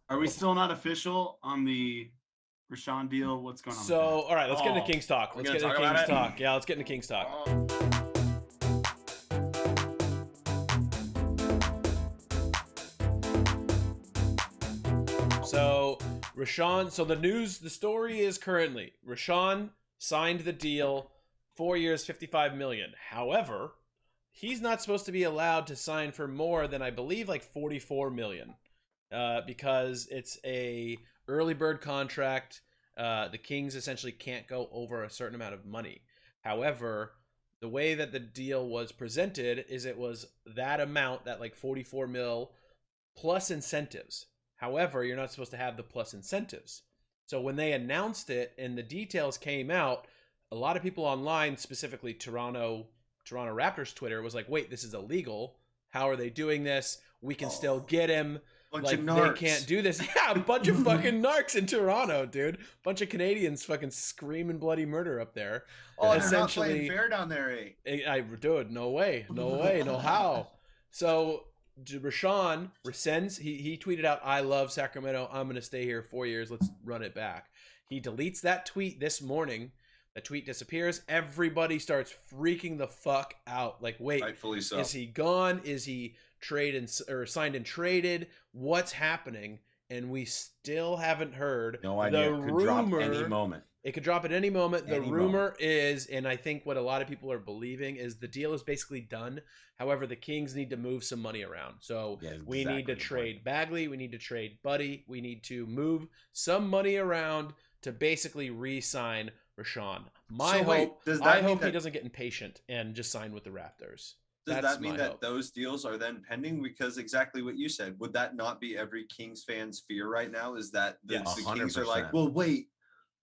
Are we still not official on the Rashawn deal? What's going on with So, that? all right, let's get into Oh, Kings talk. are we Let's gonna get into talk about Kings it? talk. Yeah, let's get into Kings talk. So, Rashawn, so the story is currently Rashawn signed the deal, 4 years, 55 million. However, he's not supposed to be allowed to sign for more than I believe like 44 million, because it's a early bird contract. The Kings essentially can't go over a certain amount of money. However, the way that the deal was presented is it was that amount, that like 44 mil plus incentives. However, you're not supposed to have the plus incentives. So when they announced it and the details came out, a lot of people online, specifically Toronto Raptors Twitter, was like, "Wait, this is illegal. How are they doing this? We can still get him. Bunch of Like they narcs. can't do this." Yeah, a bunch of fucking narcs in Toronto, dude. Bunch of Canadians fucking screaming bloody murder up there. Oh, And they're not playing essentially, fair down there, eh? dude, no way, no how. So Rashawn rescinds. He tweeted out, "I love Sacramento. I'm going to stay here 4 years. Let's run it back." He deletes that tweet this morning. The tweet disappears. Everybody starts freaking the fuck out. Like, wait, Rightfully so. is he gone? Is he traded or signed and traded? What's happening? And we still haven't heard No idea. the Could drop rumor. any moment. It could drop at any moment. The Any rumor moment. is, and I think what a lot of people are believing is the deal is basically done. However, the Kings need to move some money around. So Yeah, we need exactly to the trade Bagley. We need to trade Buddy. We need to move some money around to basically re-sign Rashawn. So wait, does that I mean hope he that- doesn't get impatient and just sign with the Raptors. Does That's that mean my that hope. those deals are then pending? Because exactly what you said, would that not be every Kings fan's fear right now? Is that the, Yes. the Kings are 100%. like, well, wait,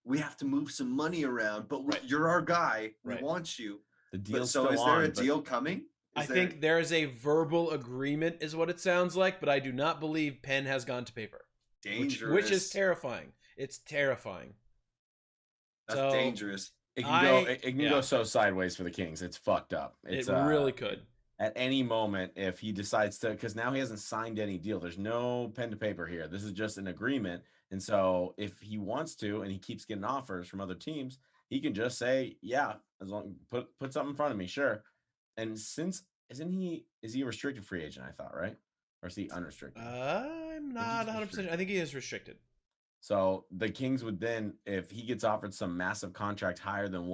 we have to move some money around, but Right. you're our guy. We Right. want you. The But deal's so still is there on, a but deal coming? I think there is a verbal agreement, is what it sounds like, but I do not believe pen has gone to paper, dangerous. which is terrifying. It's terrifying. That's So, dangerous. it can go. I- It can yeah. go so sideways for the Kings. It's fucked up. It's It really could. at any moment if he decides to, because now he hasn't signed any deal. There's no pen to paper here. This is just an agreement. And so if he wants to and he keeps getting offers from other teams, he can just say, yeah, as long put something in front of me, sure. And since is he a restricted free agent, I thought, right? Or is he unrestricted? I'm not 100%. I think he is restricted. So the Kings would then, if he gets offered some massive contract higher than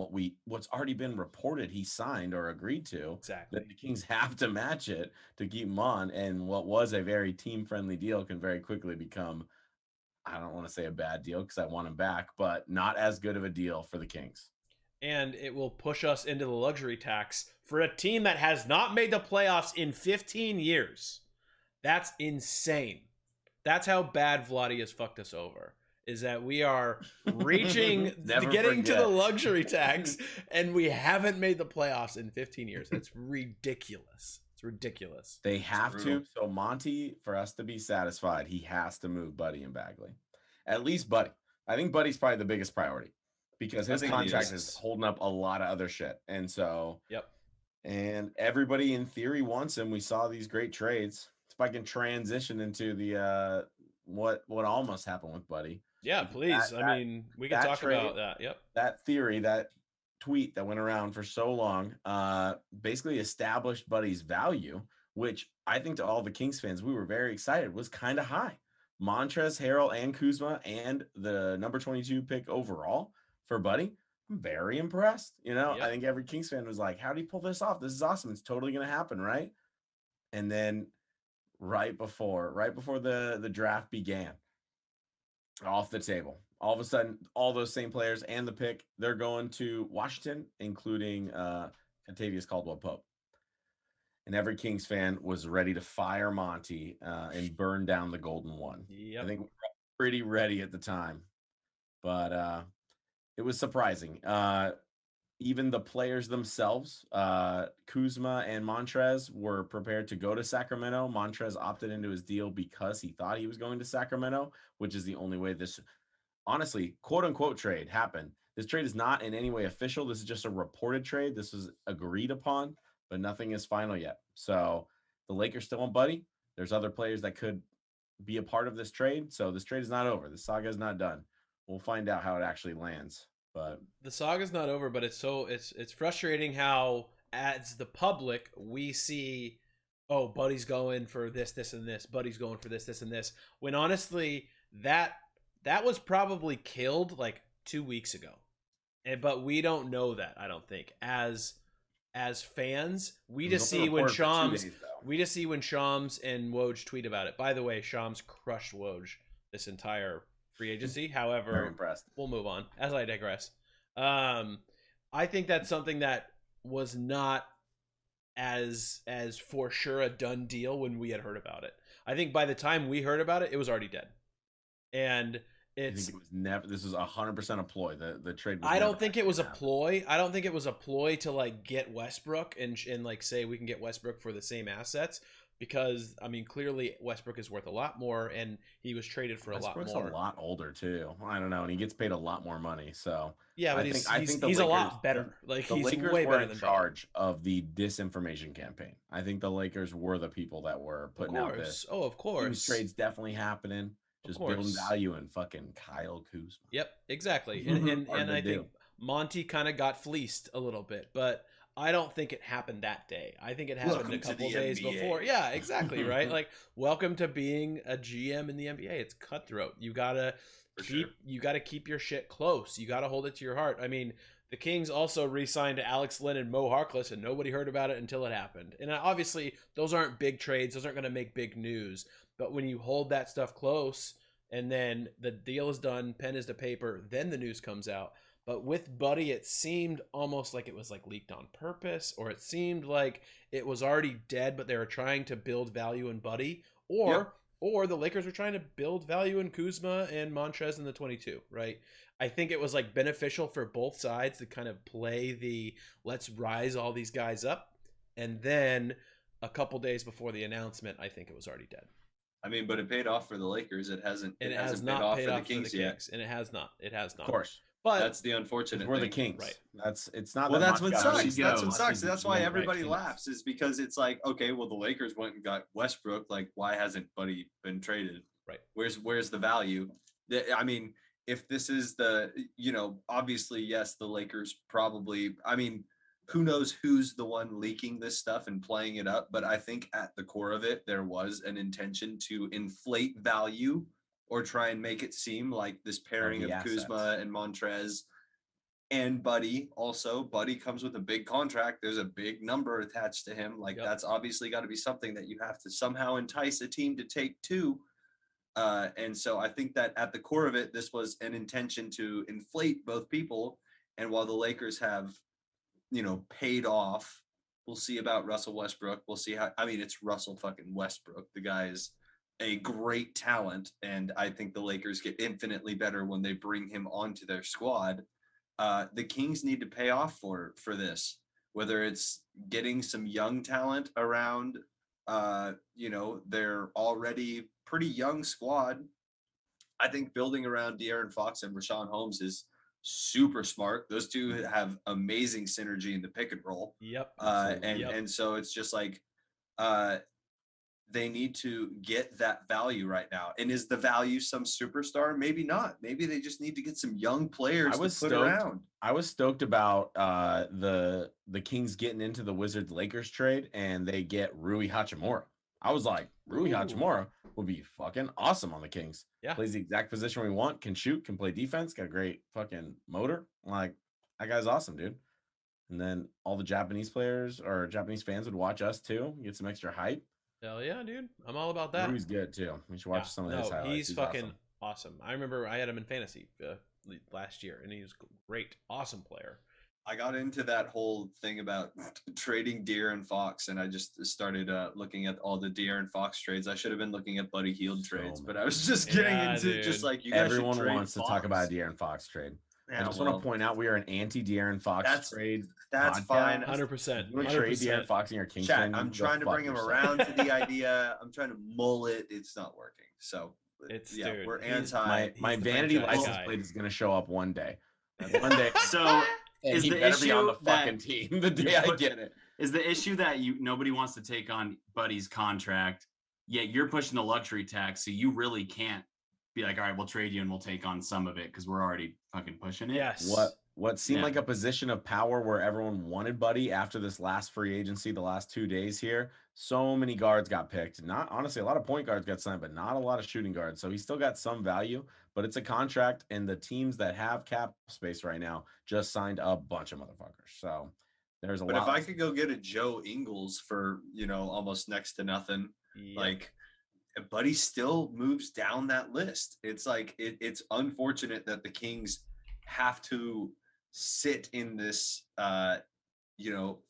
what's already been reported he signed or agreed to, Exactly. then the Kings have to match it to keep him on. And what was a very team-friendly deal can very quickly become, I don't want to say a bad deal because I want him back, but not as good of a deal for the Kings. And it will push us into the luxury tax for a team that has not made the playoffs in 15 years. That's insane. That's how bad Vladdy has fucked us over. Is that we are reaching, Never getting to forget. the luxury tax, and we haven't made the playoffs in 15 years. That's ridiculous. It's ridiculous. They have brutal. to. So Monty, for us to be satisfied, he has to move Buddy and Bagley. At least Buddy. I think Buddy's probably the biggest priority because his think he contract is. is holding up a lot of other shit. And so, Yep. and everybody in theory wants him. We saw these great trades. If I can transition into the what almost happened with Buddy. Yeah, Because please. that- I mean, we can that talk trade- about that. Yep. That theory, that tweet that went around for so long, basically established Buddy's value, which I think to all the Kings fans, we were very excited, was kind of high. Montrezl Harrell and Kuzma and the number 22 pick overall for Buddy. I'm very impressed. Yep. I think every Kings fan was like, how did he pull this off? This is awesome. It's totally going to happen, right? And then right before the draft began, off the table. All of a sudden, all those same players and the pick, they're going to Washington, including Contavious Caldwell-Pope. And every Kings fan was ready to fire Monty and burn down the Golden One. Yep. I think we were pretty ready at the time, but it was surprising. Even the players themselves, Kuzma and Montrez, were prepared to go to Sacramento. Montrez opted into his deal because he thought he was going to Sacramento, which is the only way this, honestly, quote unquote trade happened. This trade is not in any way official. This is just a reported trade. This was agreed upon, but nothing is final yet. So the Lakers still want Buddy. There's other players that could be a part of this trade. So this trade is not over. The saga is not done. We'll find out how it actually lands. But The saga's not over, but it's frustrating how as the public we see, oh, Buddy's going for this, this, and this. Buddy's going for this, this, and this. When honestly, that was probably killed like 2 weeks ago, but we don't know that. I don't think as fans, we just see when Shams and Woj tweet about it. By the way, Shams crushed Woj this entire free agency. Very However, impressed. we'll move on as I digress. I think that's something that was not as for sure a done deal when we had heard about it. I think by the time we heard about it, it was already dead. And I think it was never. This was 100% a ploy. The trade. Was I don't never think it was a gonna happen. ploy. I don't think it was a ploy to like get Westbrook and like say we can get Westbrook for the same assets, because I mean clearly Westbrook is worth a lot more and he was traded for Westbrook's a lot more. a lot older too. I don't know, and he gets paid a lot more money. So Yeah, but I think the he's a Lakers- lot better. Like the he's Lakers way were better in than charge of the disinformation campaign. I think the Lakers were the people that were Buddy. putting Of out course. this. Oh, of Huge course. trades definitely happening. Just building course. value in fucking Kyle Kuzma. Yep, exactly. And Hard to I do. think Monty kind of got fleeced a little bit, but I don't think it happened that day. I think it happened Welcome a to couple the days NBA. before. Yeah, exactly, right? Like welcome to being a GM in the NBA. It's cutthroat. You got to keep your shit close. You got to hold it to your heart. I mean, the Kings also re-signed Alex Len and Mo Harkless, and nobody heard about it until it happened. And obviously, those aren't big trades. Those aren't going to make big news. But when you hold that stuff close, and then the deal is done, pen is to paper, then the news comes out. But with Buddy, it seemed almost like it was like leaked on purpose, or it seemed like it was already dead, but they were trying to build value in Buddy, or the Lakers were trying to build value in Kuzma and Montrez in the 22, right? I think it was like beneficial for both sides to kind of play the let's rise all these guys up. And then a couple days before the announcement, I think it was already dead. I mean, but it paid off for the Lakers. It hasn't. And It it has hasn't not paid off paid for the off for the Kings yet. Kings. And it has not. It has not. Of course. But That's the unfortunate. We're the thing. Kings. Right. It's not. Well, that that's much what about sucks. Kings. That's what Let's sucks. see That's the why GM everybody Kings. laughs, is because it's like, okay, well, the Lakers went and got Westbrook. Like, why hasn't Buddy been traded? Right. Where's the value? I mean, if this is the, obviously, yes, the Lakers probably. I mean, who knows who's the one leaking this stuff and playing it up? But I think at the core of it, there was an intention to inflate value or try and make it seem like this pairing the of Kuzma and Montrez and Buddy. Also, Buddy comes with a big contract. There's a big number attached to him. Like, Yep. that's obviously got to be something that you have to somehow entice a team to take too. And so I think that at the core of it, this was an intention to inflate both people. And while the Lakers have, paid off, we'll see about Russell Westbrook. We'll see how, I mean, it's Russell fucking Westbrook. The guy is a great talent. And I think the Lakers get infinitely better when they bring him onto their squad. The Kings need to pay off for this, whether it's getting some young talent around, their already pretty young squad. I think building around De'Aaron Fox and Rashawn Holmes is super smart. Those two have amazing synergy in the pick and roll. Yep. And so it's just like they need to get that value right now. And is the value some superstar? Maybe not. Maybe they just need to get some young players to put around. I was stoked about the Kings getting into the Wizards Lakers trade, and they get Rui Hachimura. I was like, Rui Hachimura would be fucking awesome on the Kings. Yeah. Plays the exact position we want, can shoot, can play defense, got a great fucking motor. Like, that guy's awesome, dude. And then all the Japanese players or Japanese fans would watch us too, get some extra hype. Hell yeah, dude. I'm all about that. Rui's good too. We should watch some of his highlights. He's fucking awesome. I remember I had him in fantasy last year, and he was great. Awesome player. I got into that whole thing about trading De'Aaron Fox, and I just started looking at all the De'Aaron Fox trades. I should have been looking at Buddy Hield trades, but I was just getting into just like, you guys everyone should trade wants to Fox. talk about a De'Aaron Fox trade. Yeah, I just want to point out we are an anti De'Aaron Fox trade. That's podcast. fine. 100%. You want to trade De'Aaron Fox in your Kings Chat, fan? I'm Go trying to fuck bring him yourself. around to the idea. I'm trying to mull it. It's not working. So Dude, we're he's- anti. My the vanity franchise license guy. plate is going to show up one day. One day. So And is he the better be on the issue that fucking team the day I get it. is the issue that nobody wants to take on Buddy's contract Yeah, you're pushing the luxury tax, so you really can't be like, all right, we'll trade you and we'll take on some of it because we're already fucking pushing it. Yes. What seemed Yeah. like a position of power where everyone wanted Buddy after this last free agency, the last 2 days here. So many guards got picked. Not honestly, a lot of point guards got signed, but not a lot of shooting guards. So he still got some value, but it's a contract, and the teams that have cap space right now just signed a bunch of motherfuckers. So there's a But lot. if I could go get a Joe Ingles for, almost next to nothing, Yep. like, Buddy still moves down that list. It's like it's unfortunate that the Kings have to sit in this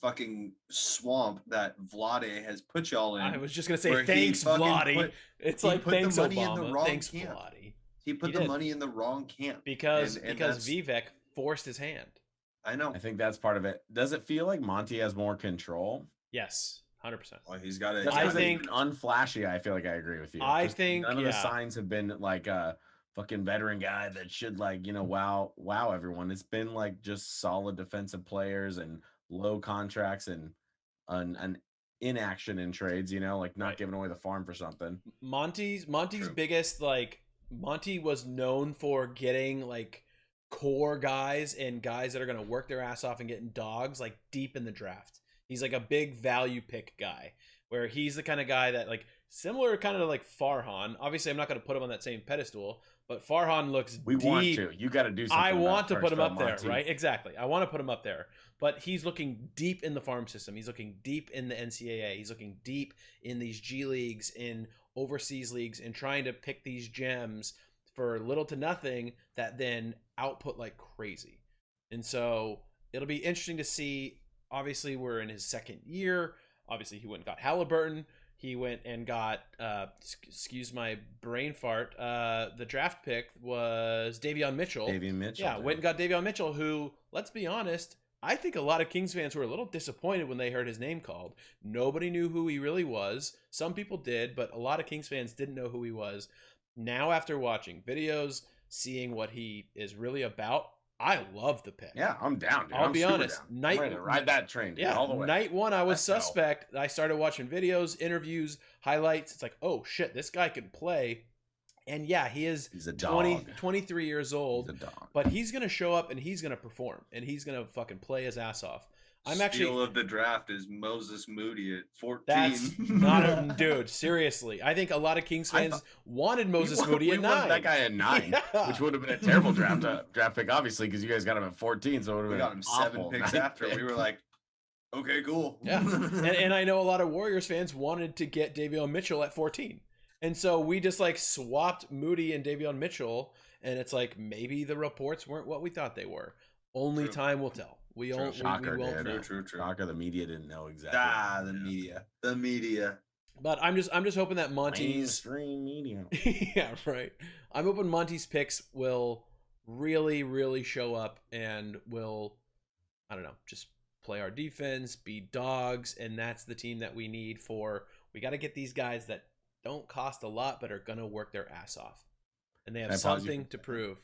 fucking swamp that Vlade has put y'all in. I was just gonna say where he thanks, fucking Vlade. It's he like put the thanks, money in Obama. the wrong Thanks, camp. Vlade. He put He the did. money in the wrong camp. Because And that's- Vivek forced his hand. I know. I think that's part of it. Does it feel like Monty has more control? Yes, 100%. Well, he's got to. Just I 'cause it's think- been unflashy. I feel like I agree with you. I Just think, none of the yeah. signs have been like a fucking veteran guy that should wow everyone. It's been like just solid defensive players and low contracts and an inaction in trades. Like not Right. giving away the farm for something. Monty's True. biggest, Monty was known for getting core guys and guys that are going to work their ass off and getting dogs deep in the draft. He's a big value pick guy, where he's the kind of guy that similar kind of like Farhan. Obviously, I'm not going to put him on that same pedestal, but Farhan looks We deep. want to. You got to do something. I want to about put him first up round there, Monty. right? Exactly. I want to put him up there. But he's looking deep in the farm system. He's looking deep in the NCAA. He's looking deep in these G leagues, in overseas leagues, and trying to pick these gems for little to nothing that then output like crazy. And so it'll be interesting to see. Obviously, we're in his second year. Obviously, he went and got Halliburton. He went and got, excuse my brain fart, the draft pick was Davion Mitchell. Yeah, went and got Davion Mitchell, who, let's be honest, I think a lot of Kings fans were a little disappointed when they heard his name called. Nobody knew who he really was. Some people did, but a lot of Kings fans didn't know who he was. Now, after watching videos, seeing what he is really about, I love the pick. Yeah, I'm down, dude. I'll be honest. I'm ready to ride that train, dude, all the way. Night one, I was Let's go. suspect. I started watching videos, interviews, highlights. It's like, oh shit, this guy can play. And yeah, he is He's a dog. 23 years old. He's a dog. But he's going to show up and he's going to perform. And he's going to fucking play his ass off. I'm Steal actually of the draft is Moses Moody at 14. That's not a dude. Seriously, I think a lot of Kings fans wanted Moses Moody at 9. wanted that guy at 9, Yeah. which would have been a terrible draft pick, obviously, because you guys got him at 14. So it would have We been got him 7 awful picks ninth after. pick. We were like, okay, cool. Yeah, and I know a lot of Warriors fans wanted to get Davion Mitchell at 14, and so we just like swapped Moody and Davion Mitchell, and it's like maybe the reports weren't what we thought they were. Only True. time will tell. We True. won't. Shocker, we won't dude. know. True. Shocker, the media didn't know exactly. The media. But I'm just hoping that Monty's Mainstream media. yeah, right. I'm hoping Monty's picks will really, really show up and will, I don't know, just play our defense, be dogs, and that's the team that we need for. We got to get these guys that don't cost a lot but are gonna work their ass off, and they have Can I pause you something for- to prove.